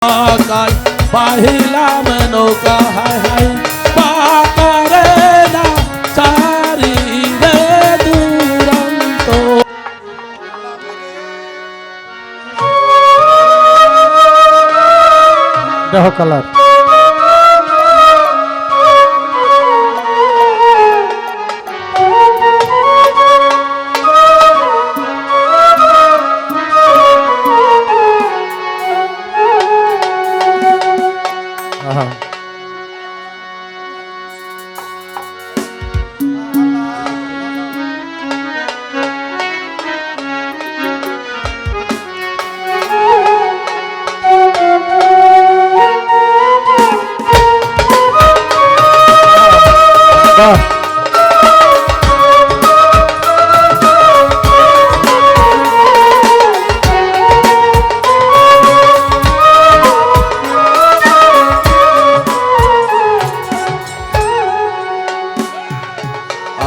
কাল বাহিলাম নৌকা high high পাকারে না চারি রে দুরন্ত দেহ কালার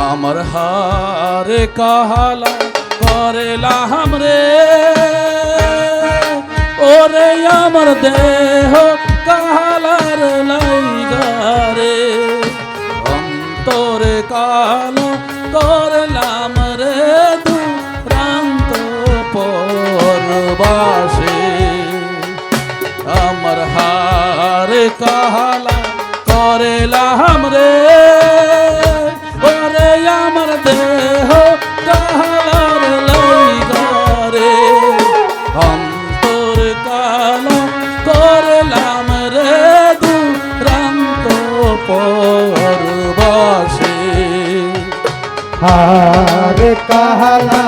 আমার হারে কাহালা করেলা হামরে ওরে আমার দেহ কাহালার লাইগারে অন্তরে কালো করলাম রে দুরান্ত পরবাসে আমার হারে কাহালা করেলা হামরে ওরে আমার দেহ কাহালার লাইগারে অন্তর কালো করলাম রে দুরান্ত পরবাসে হারে কাহালা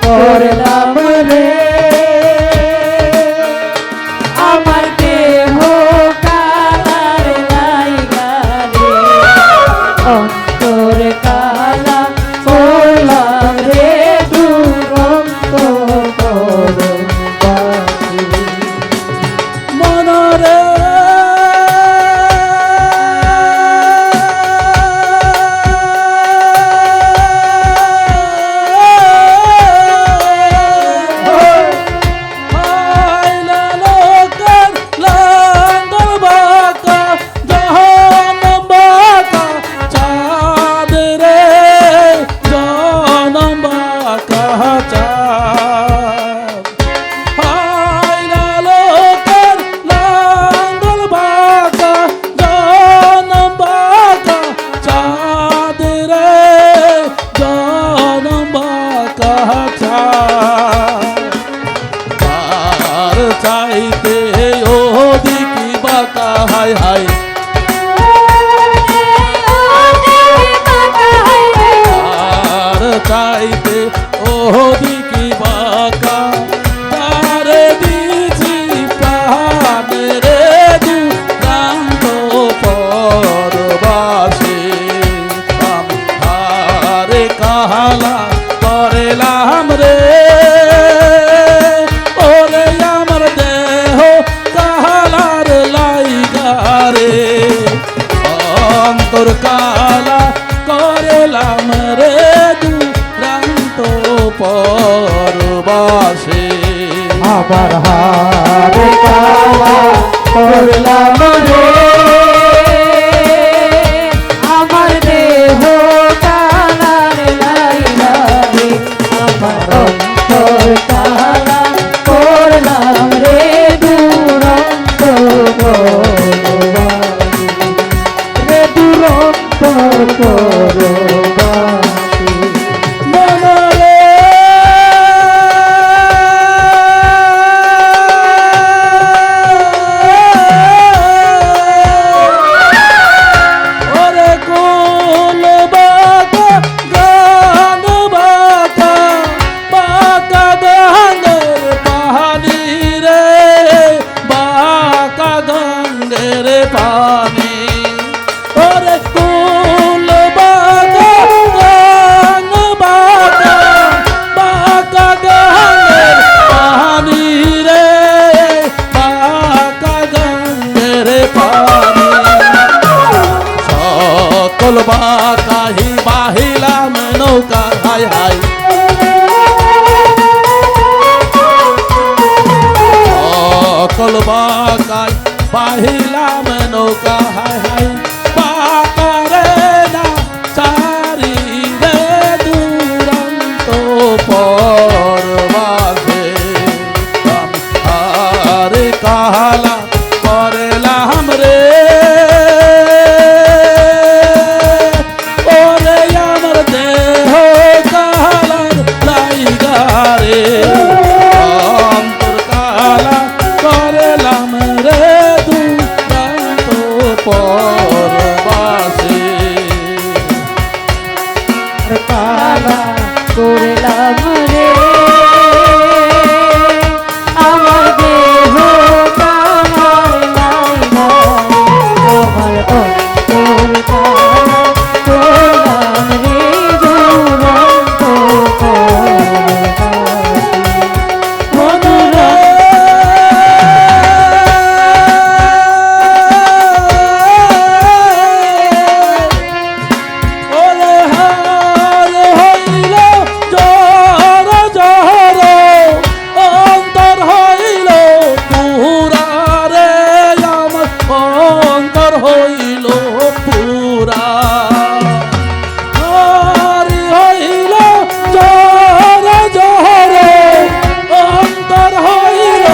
করলাম রে আমার দেহ কালার লাইগারে অন্তর কালা করলাম রে দুরন্ত পরবাসী মনরে চাইতে ও দিকি বাঁকা হাই হাই আর চাইতে ও দিকি বাঁকা তারে দিছি প্রাণ রে দুরান্ত পরবাসে হারে কাহালা করেলাম রে ওরে আমার দেহ কাহালার লাইগারে অন্তর কালা করলাম রে দুরান্ত পরবাসে আবার হারে কাহালা করলাম রে আমার দেহ কালার লাইগারে আমার অন্তর কালা করলাম রে দুরন্ত পরবাসী রে দুরন্ত পরবাসী মনরে ওরে কোল বাঁকা গান বাঁকা বাঁকা গানের পানি রে বাঁকা গানের পানি ওরে কোল বাঁকা গান বাঁকা বাঁকা গানের পানি রে বাঁকা গানের পানি সকল বাঁকাহি বাহিলাম নৌকা হাই হাই সকল বাঁকায় বাহিলাম নৌকা হাই হাই পাকারে না চারি রে দুরন্ত পরবাসে আর কাহালা করলাম রে ওরে আমার দেহ কাহালার লাইগারে অন্তর কালা করলাম রে দুরন্ত পরবাসে কালা করলাম রে আমার দেহ কামার লাইলা আমার অন্তর কালা করলাম রে দুরন্ত মনরে ওরে হায় হইল জর জর অন্তর হইল পুরা রে আমার অন্তর হইল পুরা হরি হইল জর জর অন্তর হইল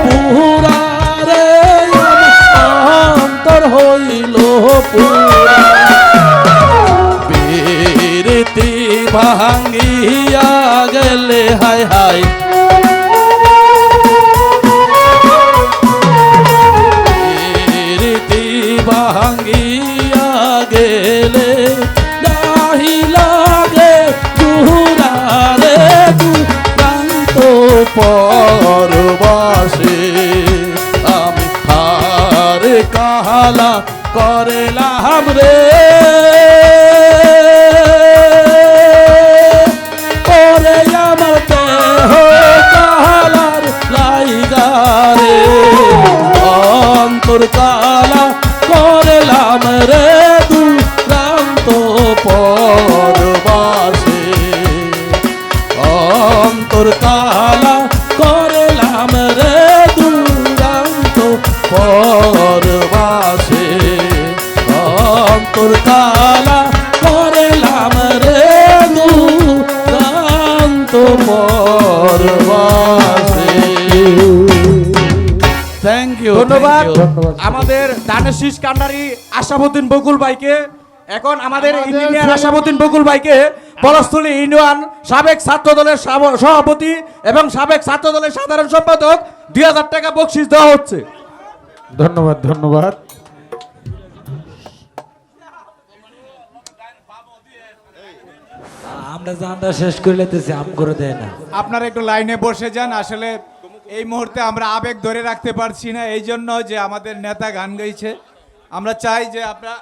পুরা রে আমার অন্তর হইল পুরা বীরতি ভাঙ্গিয়া গেলে হায় হায় বীরতি ভাঙ্গিয়া গেলে দাহি লাগে দুরারে দুরান্ত পরবাসে আমি হার কাহালা করলাম রে ওরে আমার দেহ কাহালার লাইগারে অন্তর কালা করলাম রে দুরান্ত পরবাসে অন্তর কালা করলাম রে দুরান্ত পরবাসে অন্তর কালা করলাম রে দুরান্ত পরবাসে থ্যাংক ইউ ধন্যবাদ আমাদের দানেশিস কান্ডারি আশাবুদ্দিন বকুল ভাইকে। এখন আমাদের ইঞ্জিনিয়ার আশাবুদ্দিন বকুল ভাইকে পলাশতলী ইউনিয়ন সাবেক ছাত্র দলের সভাপতি এবং সাবেক ছাত্র দলের সাধারণ সম্পাদক 2000 টাকা বকশিশ দেওয়া হচ্ছে। ধন্যবাদ ধন্যবাদ। আমরা জানটা শেষ করে লেতেছি আম করে দেয় না। আপনারা একটু লাইনে বসে যান। আসলে এই মুহূর্তে আমরা আবেগ ধরে রাখতে পারছি না, এই জন্য যে আমাদের নেতা গান গাইছে। আমরা চাই যে আপনারা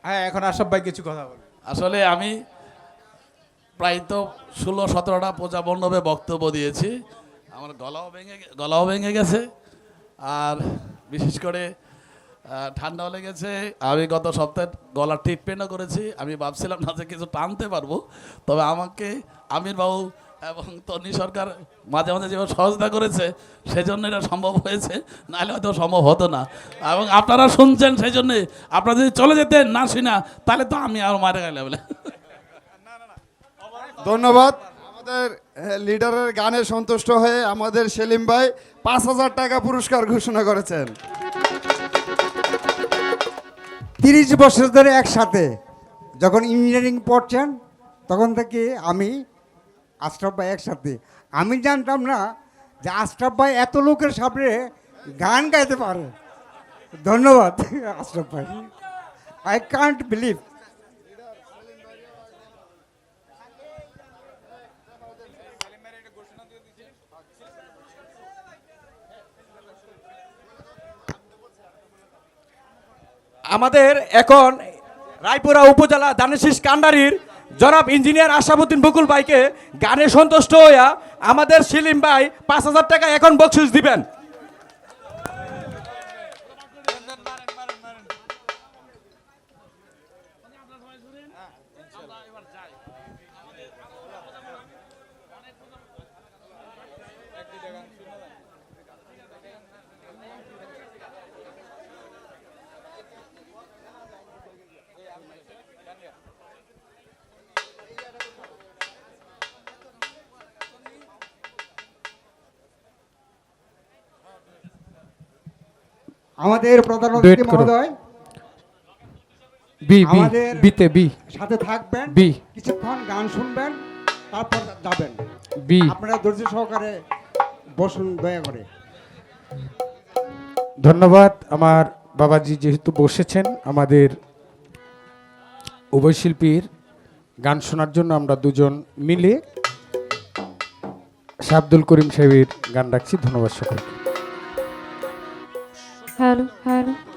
হ্যাঁ এখন আশরাফ ভাই কিছু কথা বলুন। আসলে আমি প্রায় তো 16-17টা পূজা মণ্ডপে বক্তব্য দিয়েছি। আমার গলাও ভেঙে গেছে, আর বিশেষ করে ঠান্ডাও লেগেছে। আমি গত সপ্তাহে গলার ট্রিটমেন্টও করেছি। আমি ভাবছিলাম না যে কিছু টানতে পারবো, তবে আমাকে আমির বাবু এবং তনি সরকার মাঝে মাঝে যেভাবে সহযোগিতা করেছে সেজন্য এটা সম্ভব হয়েছে, নাহলে হয়তো সম্ভব হতো না। এবং আপনারা শুনছেন, সেই জন্যে আপনারা যদি চলে যেতেন না শুনা, তাহলে তো আমি আর মারে গেলে বলে। ধন্যবাদ। আমাদের লিডারের গানে সন্তুষ্ট হয়ে আমাদের সেলিম ভাই 5000 টাকা পুরস্কার ঘোষণা করেছেন। 30 বছর ধরে একসাথে যখন ইঞ্জিনিয়ারিং পড়ছেন তখন থেকে আমি আশরাফ ভাই একসাথে। আমি জানতাম না যে আশরাফ ভাই এত লোকের সামনে গান গাইতে পারে। ধন্যবাদ আশরাফ ভাই, আই কান্ট বিলিভ। আমাদের এখন রায়পুরা উপজেলা দানেশিস কান্ডারির জনাব ইঞ্জিনিয়ার আশাবুদ্দিন বকুল ভাইকে গানে সন্তুষ্ট হইয়া আমাদের সেলিম ভাই 5000 টাকা এখন বকশিশ দিবেন। আমাদের প্রধান অতিথি Duet করো। মহোদয় বি বি আমাদের- বিতে বি সাথে থাকবেন, বি। কিছুক্ষণ গান শুনবেন, তারপর যাবেন। বি আপনারা ধৈর্য সহকারে বসুন দয়া করে। ধন্যবাদ। আমার বাবাজি যেহেতু বসেছেন, আমাদের উভয় শিল্পীর গান শোনার জন্য আমরা দুজন মিলে শাহ আব্দুল করিম সাহেবের গান রাখছি। ধন্যবাদ সকলকে। Hello hello